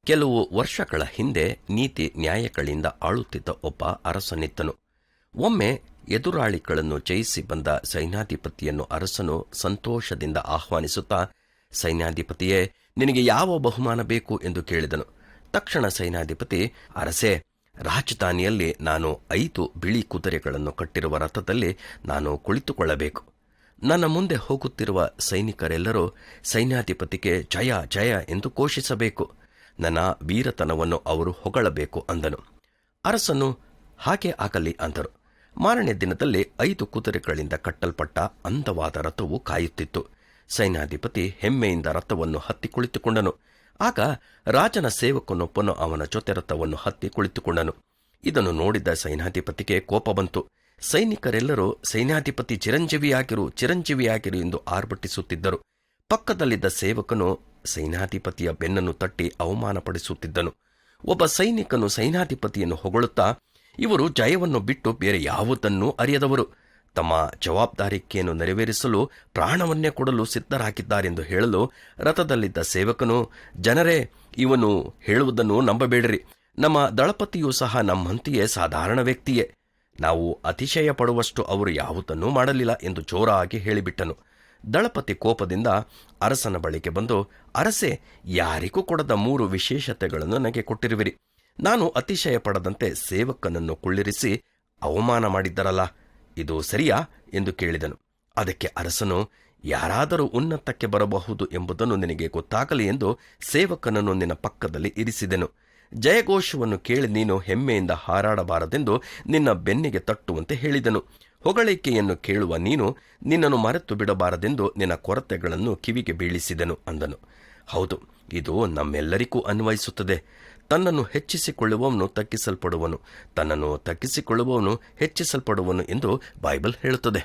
ಕೆಲವು ವರ್ಷಗಳ ಹಿಂದೆ ನೀತಿ ನ್ಯಾಯಗಳಿಂದ ಆಳುತ್ತಿದ್ದ ಒಬ್ಬ ಅರಸನಿದ್ದನು. ಒಮ್ಮೆ ಎದುರಾಳಿಗಳನ್ನು ಜಯಿಸಿ ಬಂದ ಸೈನ್ಯಾಧಿಪತಿಯನ್ನು ಅರಸನು ಸಂತೋಷದಿಂದ ಆಹ್ವಾನಿಸುತ್ತಾ, ಸೈನ್ಯಾಧಿಪತಿಯೇ, ನಿನಗೆ ಯಾವ ಬಹುಮಾನ ಬೇಕು ಎಂದು ಕೇಳಿದನು. ತಕ್ಷಣ ಸೈನ್ಯಾಧಿಪತಿ, ಅರಸೇ, ರಾಜಧಾನಿಯಲ್ಲಿ ನಾನು 5 ಬಿಳಿ ಕುದುರೆಗಳನ್ನು ಕಟ್ಟಿರುವ ರಥದಲ್ಲಿ ನಾನು ಕುಳಿತುಕೊಳ್ಳಬೇಕು. ನನ್ನ ಮುಂದೆ ಹೋಗುತ್ತಿರುವ ಸೈನಿಕರೆಲ್ಲರೂ ಸೈನ್ಯಾಧಿಪತಿಗೆ ಜಯ ಜಯ ಎಂದು ಘೋಷಿಸಬೇಕು. ನನ್ನ ವೀರತನವನ್ನು ಅವರು ಹೊಗಳಬೇಕು ಅಂದನು. ಅರಸನು ಹಾಗೆ ಆಗಲಿ ಅಂದರು. ಮಾರನೇ ದಿನದಲ್ಲಿ 5 ಕುದುರೆಗಳಿಂದ ಕಟ್ಟಲ್ಪಟ್ಟ ಅಂದವಾದ ರಥವು ಕಾಯುತ್ತಿತ್ತು. ಸೈನ್ಯಾಧಿಪತಿ ಹೆಮ್ಮೆಯಿಂದ ರಥವನ್ನು ಹತ್ತಿ ಕುಳಿತುಕೊಂಡನು. ಆಗ ರಾಜನ ಸೇವಕನೊಬ್ಬನು ಅವನ ಜೊತೆ ರಥವನ್ನು ಹತ್ತಿ ಕುಳಿತುಕೊಂಡನು. ಇದನ್ನು ನೋಡಿದ ಸೈನ್ಯಾಧಿಪತಿಗೆ ಕೋಪ ಬಂತು. ಸೈನಿಕರೆಲ್ಲರೂ ಸೈನ್ಯಾಧಿಪತಿ ಚಿರಂಜೀವಿಯಾಗಿರು, ಚಿರಂಜೀವಿಯಾಗಿರು ಎಂದು ಆರ್ಭಟಿಸುತ್ತಿದ್ದರು. ಪಕ್ಕದಲ್ಲಿದ್ದ ಸೇವಕನು ಸೈನ್ಯಾಧಿಪತಿಯ ಬೆನ್ನನ್ನು ತಟ್ಟಿ ಅವಮಾನಪಡಿಸುತ್ತಿದ್ದನು. ಒಬ್ಬ ಸೈನಿಕನು ಸೈನ್ಯಾಧಿಪತಿಯನ್ನು ಹೊಗಳುತ್ತಾ, ಇವರು ಜಯವನ್ನು ಬಿಟ್ಟು ಬೇರೆ ಯಾವುದನ್ನೂ ಅರಿಯದವರು, ತಮ್ಮ ಜವಾಬ್ದಾರಿಕೆಯನ್ನು ನೆರವೇರಿಸಲು ಪ್ರಾಣವನ್ನೇ ಕೊಡಲು ಸಿದ್ಧರಾಗಿದ್ದಾರೆಂದು ಹೇಳಲು, ರಥದಲ್ಲಿದ್ದ ಸೇವಕನು, ಜನರೇ, ಇವನು ಹೇಳುವುದನ್ನು ನಂಬಬೇಡಿರಿ. ನಮ್ಮ ದಳಪತಿಯೂ ಸಹ ನಮ್ಮಂತೆಯೇ ಸಾಧಾರಣ ವ್ಯಕ್ತಿಯೇ. ನಾವು ಅತಿಶಯ ಪಡುವಷ್ಟು ಅವರು ಯಾವುದನ್ನೂ ಮಾಡಲಿಲ್ಲ ಎಂದು ಜೋರಾಗಿ ಹೇಳಿಬಿಟ್ಟನು. ದಳಪತಿ ಕೋಪದಿಂದ ಅರಸನ ಬಳಿಗೆ ಬಂದು, ಅರಸೇ, ಯಾರಿಗೂ ಕೊಡದ 3 ವಿಶೇಷತೆಗಳನ್ನು ನನಗೆ ಕೊಟ್ಟಿರುವಿರಿ. ನಾನು ಅತಿಶಯ ಪಡದಂತೆ ಸೇವಕನನ್ನು ಕುಳ್ಳಿರಿಸಿ ಅವಮಾನ ಮಾಡಿದ್ದರಲ್ಲ, ಇದು ಸರಿಯಾ ಎಂದು ಕೇಳಿದನು. ಅದಕ್ಕೆ ಅರಸನು, ಯಾರಾದರೂ ಉನ್ನತಕ್ಕೆ ಬರಬಹುದು ಎಂಬುದನ್ನು ನಿನಗೆ ಗೊತ್ತಾಗಲಿ ಎಂದು ಸೇವಕನನ್ನು ನಿನ್ನ ಪಕ್ಕದಲ್ಲಿ ಇರಿಸಿದೆನು. ಜಯಘೋಷವನ್ನು ಕೇಳಿ ನೀನು ಹೆಮ್ಮೆಯಿಂದ ಹಾರಾಡಬಾರದೆಂದು ನಿನ್ನ ಬೆನ್ನಿಗೆ ತಟ್ಟುವಂತೆ ಹೇಳಿದನು. ಹೊಗಳಿಕೆಯನ್ನು ಕೇಳುವ ನೀನು ನಿನ್ನನ್ನು ಮರೆತು ಬಿಡಬಾರದೆಂದು ನಿನ್ನ ಕೊರತೆಗಳನ್ನು ಕಿವಿಗೆ ಬೀಳಿಸಿದೆನು ಅಂದನು. ಹೌದು, ಇದು ನಮ್ಮೆಲ್ಲರಿಗೂ ಅನ್ವಯಿಸುತ್ತದೆ. ತನ್ನನ್ನು ಹೆಚ್ಚಿಸಿಕೊಳ್ಳುವವನು ತಗ್ಗಿಸಲ್ಪಡುವನು, ತನ್ನನ್ನು ತಗ್ಗಿಸಿಕೊಳ್ಳುವವನು ಹೆಚ್ಚಿಸಲ್ಪಡುವನು ಎಂದು ಬೈಬಲ್ ಹೇಳುತ್ತದೆ.